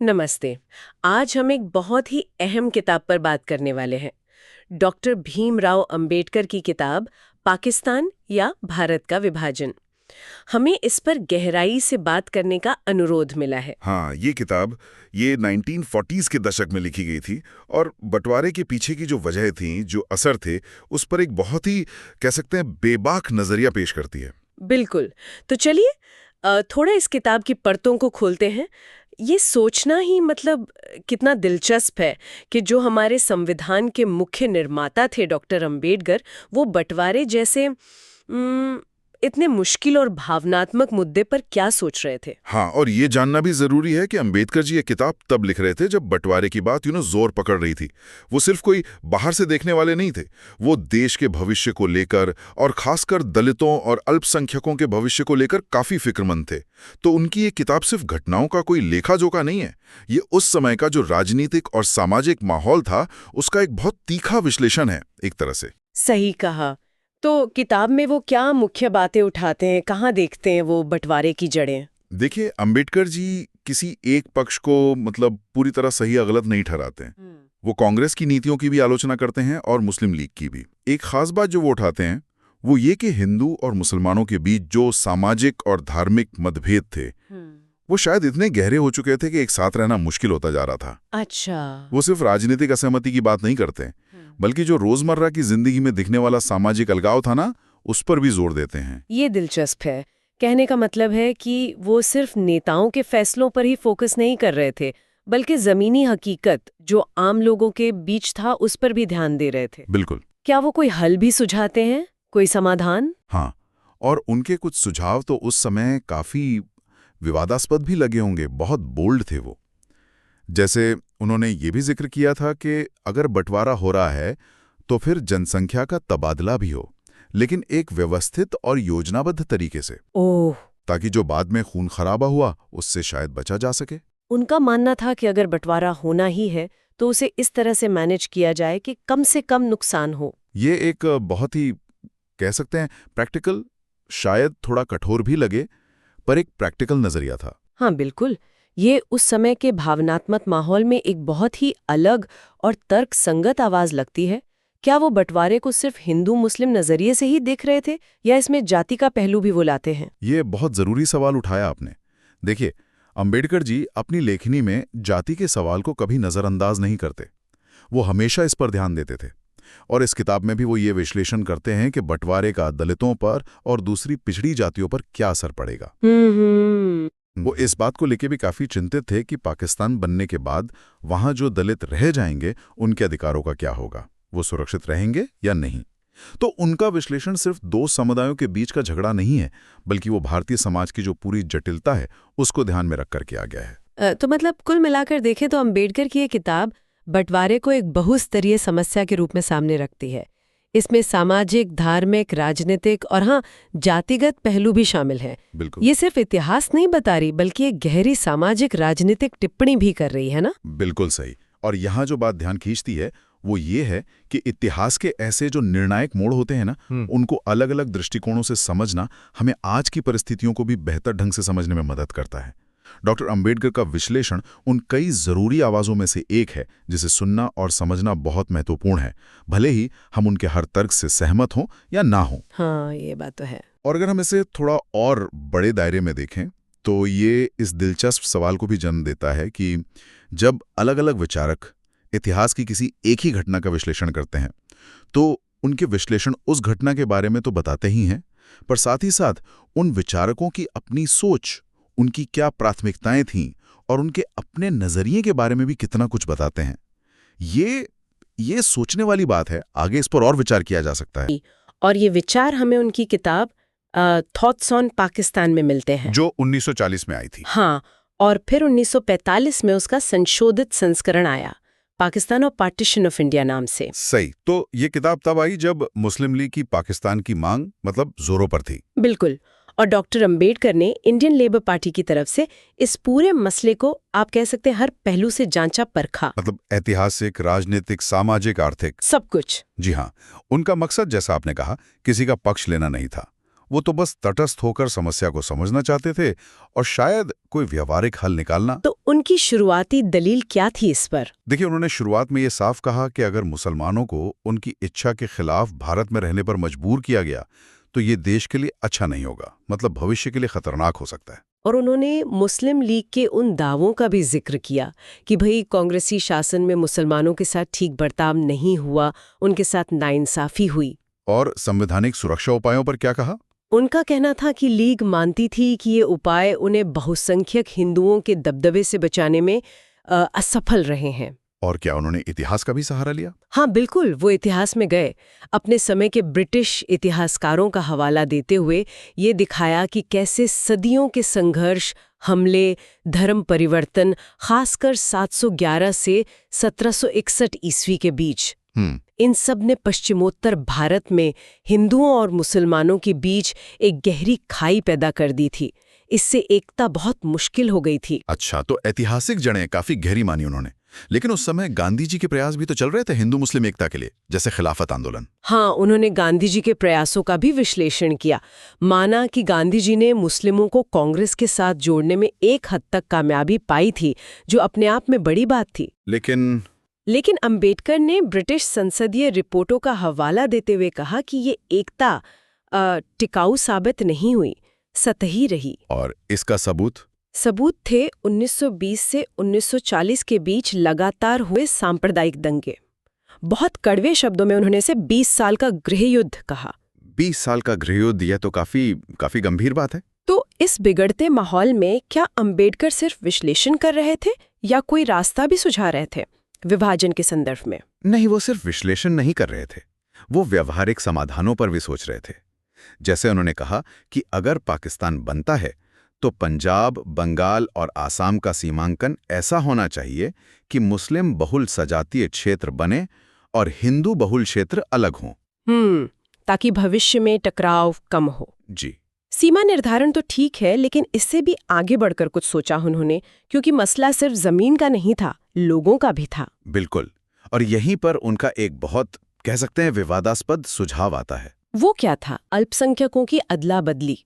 नमस्ते। आज हम एक बहुत ही अहम किताब पर बात करने वाले हैं। डॉक्टर भीमराव अंबेडकर की किताब पाकिस्तान या भारत का विभाजन। हमें इस पर गहराई से बात करने का अनुरोध मिला है। हाँ, ये किताब ये 1940s के दशक में लिखी गई थी और बंटवारे के पीछे की जो वजह थी, जो असर थे, उस पर एक बहुत ही कह सकते हैं बेबाक नजरिया पेश करती है। बिल्कुल। तो चलिए थोड़ा इस किताब की परतों को खोलते हैं। ये सोचना ही कितना दिलचस्प है कि जो हमारे संविधान के मुख्य निर्माता थे डॉक्टर अंबेडकर, वो बंटवारे जैसे इतने मुश्किल और भावनात्मक मुद्दे पर क्या सोच रहे थे। हाँ, और ये जानना भी जरूरी है कि अंबेडकर जी ये किताब तब लिख रहे थे जब बंटवारे की बात जोर पकड़ रही थी। वो सिर्फ कोई बाहर से देखने वाले नहीं थे। वो देश के भविष्य को लेकर और खासकर दलितों और अल्पसंख्यकों के भविष्य को लेकर काफी फिक्रमंद थे। तो उनकी ये किताब सिर्फ घटनाओं का कोई लेखा जोखा नहीं है। ये उस समय का जो राजनीतिक और सामाजिक माहौल था, उसका एक बहुत तीखा विश्लेषण है एक तरह से। सही कहा। तो किताब में वो क्या मुख्य बातें उठाते हैं, कहाँ देखते हैं वो बंटवारे की जड़ें? देखिए, अंबेडकर जी किसी एक पक्ष को पूरी तरह सही या गलत नहीं ठहराते हैं। वो कांग्रेस की नीतियों की भी आलोचना करते हैं और मुस्लिम लीग की भी। एक खास बात जो वो उठाते हैं वो ये कि हिंदू और मुसलमानों के बीच जो सामाजिक और धार्मिक मतभेद थे, वो शायद इतने गहरे हो चुके थे कि एक साथ रहना मुश्किल होता जा रहा था। अच्छा। वो सिर्फ राजनीतिक असहमति की बात नहीं करते, बल्कि जो रोजमर्रा की जिंदगी में दिखने वाला सामाजिक अलगाव था ना, उस पर भी जोर देते हैं। ये दिलचस्प है। कहने का मतलब है कि वो सिर्फ नेताओं के फैसलों पर ही फोकस नहीं कर रहे थे, बल्कि जमीनी हकीकत जो आम लोगों के बीच था उस पर भी ध्यान दे रहे थे। बिल्कुल। क्या वो कोई हल भी सुझाते हैं, कोई समाधान? हाँ, और उनके कुछ सुझाव तो उस समय काफी विवादास्पद भी लगे होंगे, बहुत बोल्ड थे वो। जैसे उन्होंने ये भी जिक्र किया था कि अगर बंटवारा हो रहा है तो फिर जनसंख्या का तबादला भी हो, लेकिन एक व्यवस्थित और योजनाबद्ध तरीके से, ओह। ताकि जो बाद में खून खराबा हुआ उससे शायद बचा जा सके। उनका मानना था कि अगर बंटवारा होना ही है तो उसे इस तरह से मैनेज किया जाए कि कम से कम नुकसान हो। ये एक बहुत ही कह सकते हैं प्रैक्टिकल, शायद थोड़ा कठोर भी लगे, पर एक प्रैक्टिकल नजरिया था। हाँ बिल्कुल। ये उस समय के भावनात्मक माहौल में एक बहुत ही अलग और तर्कसंगत आवाज लगती है। क्या वो बंटवारे को सिर्फ हिंदू मुस्लिम नजरिए से ही देख रहे थे या इसमें जाति का पहलू भी वो लाते हैं? ये बहुत जरूरी सवाल उठाया आपने। देखिए, अंबेडकर जी अपनी लेखनी में जाति के सवाल को कभी नजरअंदाज नहीं करते। वो हमेशा इस पर ध्यान देते थे और इस किताब में भी वो ये विश्लेषण करते हैं कि बंटवारे का दलितों पर और दूसरी पिछड़ी जातियों पर क्या असर पड़ेगा। वो इस बात को लेकर भी काफी चिंतित थे कि पाकिस्तान बनने के बाद वहां जो दलित रह जाएंगे उनके अधिकारों का क्या होगा, वो सुरक्षित रहेंगे या नहीं। तो उनका विश्लेषण सिर्फ दो समुदायों के बीच का झगड़ा नहीं है, बल्कि वो भारतीय समाज की जो पूरी जटिलता है उसको ध्यान में रखकर किया गया है। तो कुल मिलाकर देखें तो अंबेडकर की ये किताब बंटवारे को एक बहुस्तरीय समस्या के रूप में सामने रखती है। इसमें सामाजिक, धार्मिक, राजनीतिक और हाँ, जातिगत पहलू भी शामिल हैं। बिल्कुल। ये सिर्फ इतिहास नहीं बता रही, बल्कि एक गहरी सामाजिक राजनीतिक टिप्पणी भी कर रही है ना। बिल्कुल सही। और यहाँ जो बात ध्यान खींचती है वो ये है कि इतिहास के ऐसे जो निर्णायक मोड़ होते हैं ना, उनको अलग अलग दृष्टिकोणों से समझना हमें आज की परिस्थितियों को भी बेहतर ढंग से समझने में मदद करता है। डॉक्टर अंबेडकर का विश्लेषण उन कई जरूरी आवाजों में से एक है जिसे सुनना और समझना बहुत महत्वपूर्ण है, भले ही हम उनके हर तर्क से सहमत हों या ना हों। हाँ, ये बात तो है। और अगर हम इसे थोड़ा और बड़े दायरे में देखें तो ये इस दिलचस्प सवाल को भी जन्म देता है कि जब अलग अलग विचारक इतिहास की किसी एक ही घटना का विश्लेषण करते हैं तो उनके विश्लेषण उस घटना के बारे में तो बताते ही हैं, पर साथ ही साथ उन विचारकों की अपनी सोच, उनकी क्या प्राथमिकताएं थीं और उनके अपने नजरिए के बारे में भी कितना कुछ बताते हैं। ये सोचने वाली बात है, आगे इस पर और विचार किया जा सकता है। और ये विचार हमें उनकी किताब थॉट्स ऑन पाकिस्तान में मिलते हैं, जो 1940 में आई थी। हाँ, और फिर 1945 में उसका संशोधित संस्करण आया, पाकिस्तान और पार्टीशन ऑफ इंडिया नाम से। सही। तो ये किताब तब आई जब मुस्लिम लीग की पाकिस्तान की मांग जोरों पर थी। बिल्कुल। और डॉक्टर अंबेडकर ने इंडियन लेबर पार्टी की तरफ से इस पूरे मसले को आप कह सकते हैं हर पहलू से जांचा परखा। ऐतिहासिक, राजनीतिक, सामाजिक, आर्थिक, सब कुछ। जी हाँ। उनका मकसद, जैसा आपने कहा, किसी का पक्ष लेना नहीं था। वो तो बस तटस्थ होकर समस्या को समझना चाहते थे और शायद कोई व्यवहारिक हल निकालना। तो उनकी शुरुआती दलील क्या थी इस पर? देखिए, उन्होंने शुरुआत में ये साफ कहा कि अगर मुसलमानों को उनकी इच्छा के खिलाफ भारत में रहने पर मजबूर किया गया तो ये देश के लिए अच्छा नहीं होगा, मतलब भविष्य के लिए खतरनाक हो सकता है। और उन्होंने मुस्लिम लीग के उन दावों का भी जिक्र किया कि भाई कांग्रेसी शासन में मुसलमानों के साथ ठीक बर्ताव नहीं हुआ, उनके साथ नाइंसाफी हुई। और संवैधानिक सुरक्षा उपायों पर क्या कहा? उनका कहना था कि लीग मानती थी कि ये उपाय उन्हें बहुसंख्यक हिंदुओं के दबदबे से बचाने में असफल रहे हैं। और क्या उन्होंने इतिहास का भी सहारा लिया? हाँ बिल्कुल, वो इतिहास में गए। अपने समय के ब्रिटिश इतिहासकारों का हवाला देते हुए ये दिखाया कि कैसे सदियों के संघर्ष, हमले, धर्म परिवर्तन, खासकर 711 से 1761 ईस्वी के बीच, इन सब ने पश्चिमोत्तर भारत में हिंदुओं और मुसलमानों के बीच एक गहरी खाई पैदा कर दी थी। इससे एकता बहुत मुश्किल हो गई थी। अच्छा, तो ऐतिहासिक जड़ें काफी गहरी मानी उन्होंने। लेकिन उस समय गांधी जी के प्रयास भी तो चल रहे थे हिंदू मुस्लिम एकता के लिए, जैसे खिलाफत आंदोलन। हाँ, उन्होंने गांधी जी के प्रयासों का भी विश्लेषण किया। माना कि गांधी जी ने मुस्लिमों को कांग्रेस के साथ जोड़ने में एक हद तक कामयाबी पाई थी, जो अपने आप में बड़ी बात थी। लेकिन अंबेडकर ने ब्रिटिश संसदीय रिपोर्टों का हवाला देते हुए कहा कि ये एकता टिकाऊ साबित नहीं हुई, सतही रही। और इसका सबूत थे 1920 से 1940 के बीच लगातार हुए सांप्रदायिक दंगे। बहुत कड़वे शब्दों में उन्होंने इसे 20 साल का गृहयुद्ध कहा। 20 साल का गृहयुद्ध, यह तो काफी गंभीर बात है। तो इस बिगड़ते माहौल में क्या अंबेडकर सिर्फ विश्लेषण कर रहे थे या कोई रास्ता भी सुझा रहे थे विभाजन के संदर्भ में? नहीं, वो सिर्फ विश्लेषण नहीं कर रहे थे, वो व्यवहारिक समाधानों पर भी सोच रहे थे। जैसे उन्होंने कहा कि अगर पाकिस्तान बनता है तो पंजाब, बंगाल और आसाम का सीमांकन ऐसा होना चाहिए कि मुस्लिम बहुल सजातीय क्षेत्र बने और हिंदू बहुल क्षेत्र अलग हों। ताकि भविष्य में टकराव कम हो। जी। सीमा निर्धारण तो ठीक है, लेकिन इससे भी आगे बढ़कर कुछ सोचा उन्होंने, क्योंकि मसला सिर्फ जमीन का नहीं था, लोगों का भी था। बिल्कुल। और यहीं पर उनका एक बहुत, कह सकते हैं, विवादास्पद सुझाव आता है। वो क्या था? अल्पसंख्यकों की अदला बदली।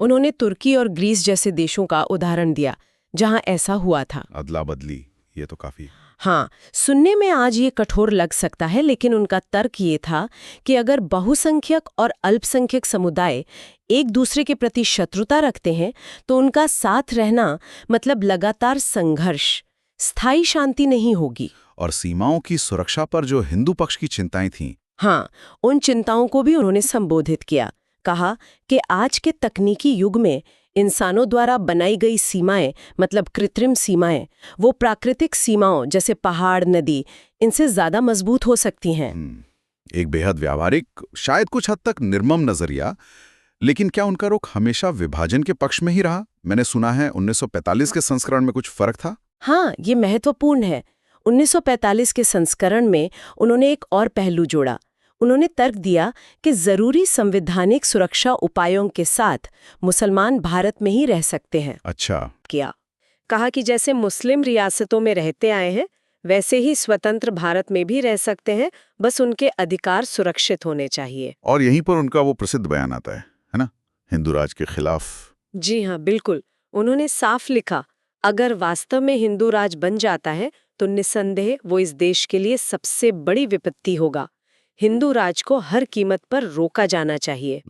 उन्होंने तुर्की और ग्रीस जैसे देशों का उदाहरण दिया जहां ऐसा हुआ था। अदला बदली, ये तो काफी। हाँ, सुनने में आज ये कठोर लग सकता है, लेकिन उनका तर्क ये था कि अगर बहुसंख्यक और अल्पसंख्यक समुदाय एक दूसरे के प्रति शत्रुता रखते हैं तो उनका साथ रहना मतलब लगातार संघर्ष, स्थायी शांति नहीं होगी। और सीमाओं की सुरक्षा पर जो हिंदू पक्ष की चिंताएं थीं, हाँ, उन चिंताओं को भी उन्होंने संबोधित किया। कहा कि आज के तकनीकी युग में इंसानों द्वारा बनाई गई सीमाएं, मतलब कृत्रिम सीमाएं, वो प्राकृतिक सीमाओं जैसे पहाड़, नदी, इनसे ज्यादा मजबूत हो सकती हैं। एक बेहद व्यावहारिक, शायद कुछ हद तक निर्मम नजरिया। लेकिन क्या उनका रुख हमेशा विभाजन के पक्ष में ही रहा? मैंने सुना है 1945 के संस्करण में कुछ फर्क था। हाँ, ये महत्वपूर्ण है। 1945 के संस्करण में उन्होंने एक और पहलू जोड़ा। उन्होंने तर्क दिया कि जरूरी संवैधानिक सुरक्षा उपायों के साथ मुसलमान भारत में ही रह सकते हैं। अच्छा। कहा कि जैसे मुस्लिम रियासतों में रहते आए हैं, वैसे ही स्वतंत्र भारत में भी रह सकते हैं, बस उनके अधिकार सुरक्षित होने चाहिए। और यहीं पर उनका वो प्रसिद्ध बयान आता है ना, हिंदू राज के खिलाफ। जी हाँ, बिल्कुल। उन्होंने साफ लिखा, अगर वास्तव में हिंदू राज बन जाता है तो निस्संदेह वो इस देश के लिए सबसे बड़ी विपत्ति होगा। हिंदू राज को हर कीमत पर रोका जाना चाहिए।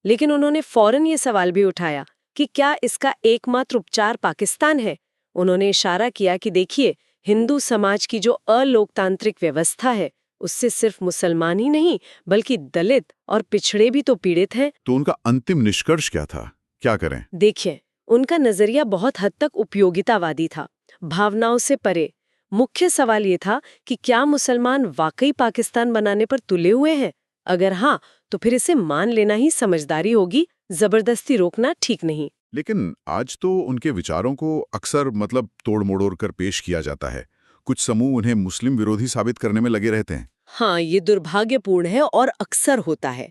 लेकिन उन्होंने फौरन ये सवाल भी उठाया कि क्या इसका एकमात्र उपचार पाकिस्तान है? उन्होंने इशारा किया कि देखिए, हिंदू समाज की जो अलोकतांत्रिक व्यवस्था है, उससे सिर्फ मुसलमान ही नहीं बल्कि दलित और पिछड़े भी तो पीड़ित हैं। तो उनका अंतिम निष्कर्ष क्या था? क्या करें? देखिए, उनका नजरिया बहुत हद तक उपयोगितावादी था, भावनाओं से परे। मुख्य सवाल ये था कि क्या मुसलमान वाकई पाकिस्तान बनाने पर तुले हुए हैं? अगर हाँ, तो फिर इसे मान लेना ही समझदारी होगी, जबरदस्ती रोकना ठीक नहीं। लेकिन आज तो उनके विचारों को अक्सर तोड़ मड़ोड़ कर पेश किया जाता है। कुछ समूह उन्हें मुस्लिम विरोधी साबित करने में लगे रहते हैं। हाँ, ये दुर्भाग्यपूर्ण है और अक्सर होता है।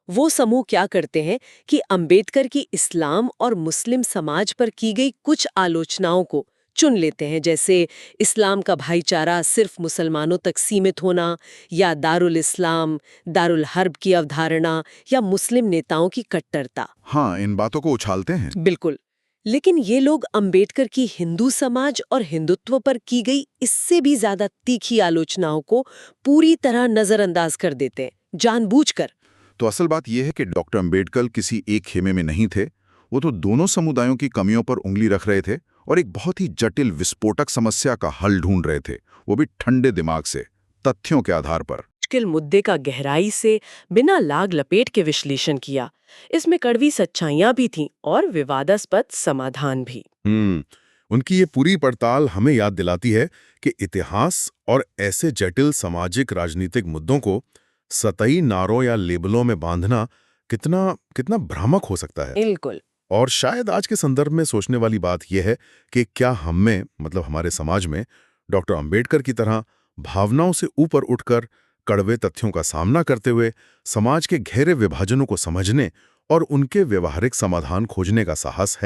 वो समूह क्या करते हैं कि अंबेडकर की इस्लाम और मुस्लिम समाज पर की गई कुछ आलोचनाओं को चुन लेते हैं, जैसे इस्लाम का भाईचारा सिर्फ मुसलमानों तक सीमित होना, या दारुल इस्लाम, दारुल हर्ब की अवधारणा, या मुस्लिम नेताओं की कट्टरता। हाँ, इन बातों को उछालते हैं। बिल्कुल। लेकिन ये लोग अंबेडकर की हिंदू समाज और हिंदुत्व पर की गई इससे भी ज्यादा तीखी आलोचनाओं को पूरी तरह नजरअंदाज कर देते हैं, जानबूझकर। तो असल बात यह है कि डॉक्टर अंबेडकर किसी एक खेमे में नहीं थे। वो तो दोनों समुदायों की कमियों पर उंगली रख रहे थे और एक बहुत ही जटिल विस्फोटक समस्या का हल ढूंढ रहे थे, वो भी ठंडे दिमाग से, तथ्यों के आधार पर। मुश्किल मुद्दे का गहराई से, बिना लाग लपेट के विश्लेषण किया। इसमें कड़वी सच्चाइयां भी थीं और विवादास्पद समाधान भी। उनकी ये पूरी पड़ताल हमें याद दिलाती है कि इतिहास और ऐसे जटिल सामाजिक राजनीतिक मुद्दों को सतही नारों या लेबलों में बांधना कितना कितना भ्रामक हो सकता है। बिल्कुल। और शायद आज के संदर्भ में सोचने वाली बात यह है कि क्या हम में, मतलब हमारे समाज में, डॉक्टर अंबेडकर की तरह भावनाओं से ऊपर उठकर कड़वे तथ्यों का सामना करते हुए समाज के गहरे विभाजनों को समझने और उनके व्यवहारिक समाधान खोजने का साहस है।